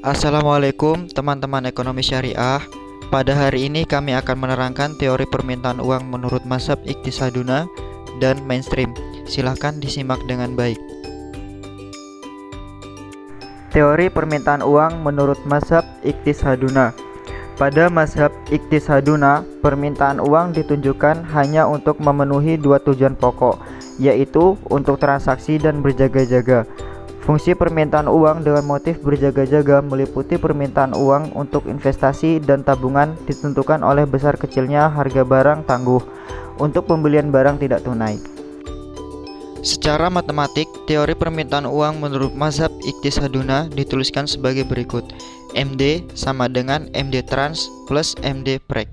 Assalamualaikum teman-teman ekonomi syariah. Pada hari ini kami akan menerangkan teori permintaan uang menurut mazhab Iqtisaduna dan mainstream. Silahkan disimak dengan baik. Teori permintaan uang menurut mazhab Iqtisaduna. Pada mazhab Iqtisaduna, permintaan uang ditunjukkan hanya untuk memenuhi dua tujuan pokok, yaitu untuk transaksi dan berjaga-jaga. Fungsi permintaan uang dengan motif berjaga-jaga meliputi permintaan uang untuk investasi dan tabungan ditentukan oleh besar kecilnya harga barang tangguh untuk pembelian barang tidak tunai. Secara matematik, teori permintaan uang menurut mazhab Iqtisaduna dituliskan sebagai berikut. MD sama dengan MD trans plus MD prek.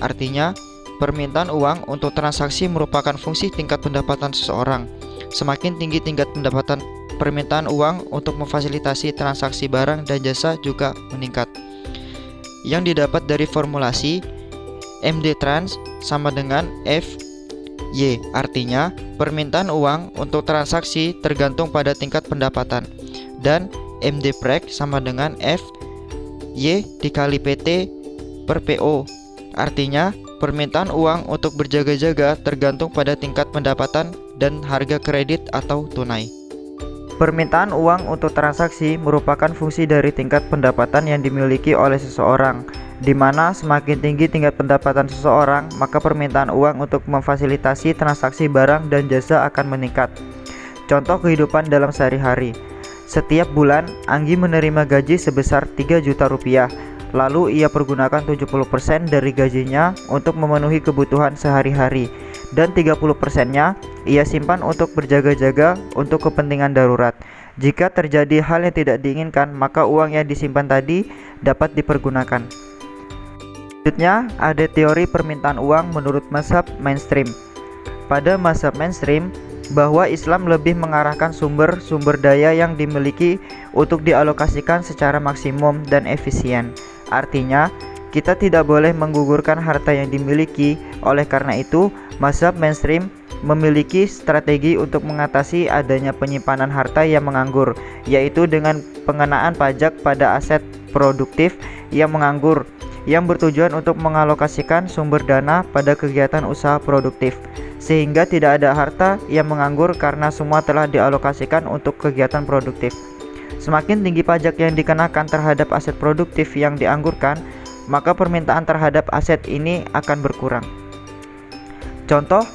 Artinya, permintaan uang untuk transaksi merupakan fungsi tingkat pendapatan seseorang. Semakin tinggi tingkat pendapatan, permintaan uang untuk memfasilitasi transaksi barang dan jasa juga meningkat. Yang didapat dari formulasi MD trans sama dengan FY, artinya permintaan uang untuk transaksi tergantung pada tingkat pendapatan, dan MD prek sama dengan FY dikali PT per PO, artinya permintaan uang untuk berjaga-jaga tergantung pada tingkat pendapatan dan harga kredit atau tunai. Permintaan uang untuk transaksi merupakan fungsi dari tingkat pendapatan yang dimiliki oleh seseorang, di mana semakin tinggi tingkat pendapatan seseorang, maka permintaan uang untuk memfasilitasi transaksi barang dan jasa akan meningkat. Contoh kehidupan dalam sehari-hari. Setiap bulan, Anggi menerima gaji sebesar 3 juta rupiah, lalu ia pergunakan 70% dari gajinya untuk memenuhi kebutuhan sehari-hari, dan 30%-nya ia simpan untuk berjaga-jaga untuk kepentingan darurat. Jika terjadi hal yang tidak diinginkan, maka uang yang disimpan tadi dapat dipergunakan. Selanjutnya, ada teori permintaan uang menurut mazhab mainstream. Pada mazhab mainstream, bahwa Islam lebih mengarahkan sumber daya yang dimiliki untuk dialokasikan secara maksimum dan efisien. Artinya, kita tidak boleh menggugurkan harta yang dimiliki. Oleh karena itu, mazhab mainstream memiliki strategi untuk mengatasi adanya penyimpanan harta yang menganggur, yaitu dengan pengenaan pajak pada aset produktif yang menganggur, yang bertujuan untuk mengalokasikan sumber dana pada kegiatan usaha produktif, sehingga tidak ada harta yang menganggur karena semua telah dialokasikan untuk kegiatan produktif. Semakin tinggi pajak yang dikenakan terhadap aset produktif yang dianggurkan, maka permintaan terhadap aset ini akan berkurang. Contoh,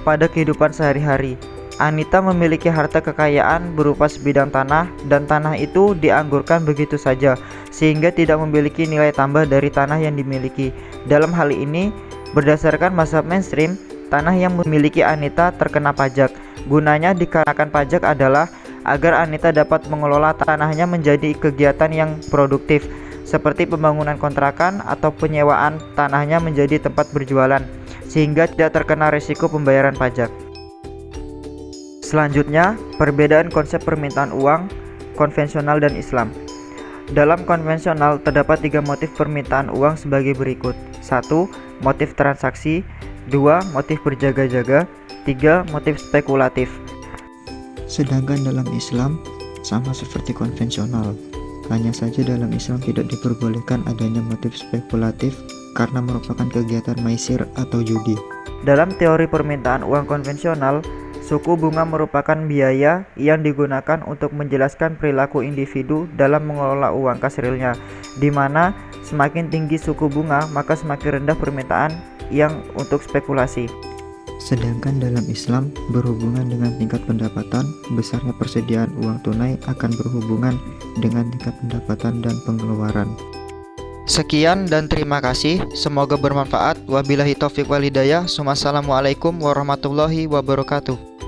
pada kehidupan sehari-hari, Anita memiliki harta kekayaan berupa sebidang tanah, dan tanah itu dianggurkan begitu saja, sehingga tidak memiliki nilai tambah dari tanah yang dimiliki. Dalam hal ini, berdasarkan mazhab mainstream, tanah yang memiliki Anita terkena pajak. Gunanya dikenakan pajak adalah agar Anita dapat mengelola tanahnya menjadi kegiatan yang produktif, seperti pembangunan kontrakan atau penyewaan tanahnya menjadi tempat berjualan, sehingga tidak terkena risiko pembayaran pajak. Selanjutnya, perbedaan konsep permintaan uang konvensional dan Islam. Dalam konvensional terdapat 3 motif permintaan uang sebagai berikut. 1. Motif transaksi. 2. Motif berjaga-jaga. 3. Motif spekulatif. Sedangkan dalam Islam sama seperti konvensional, hanya saja dalam Islam tidak diperbolehkan adanya motif spekulatif karena merupakan kegiatan maisir atau judi. Dalam teori permintaan uang konvensional, suku bunga merupakan biaya yang digunakan untuk menjelaskan perilaku individu dalam mengelola uang kas realnya, di mana semakin tinggi suku bunga, maka semakin rendah permintaan yang untuk spekulasi. Sedangkan dalam Islam berhubungan dengan tingkat pendapatan, besarnya persediaan uang tunai akan berhubungan dengan tingkat pendapatan dan pengeluaran. Sekian dan terima kasih, semoga bermanfaat. Wabillahi taufiq wal hidayah. Wassalamualaikum warahmatullahi wabarakatuh.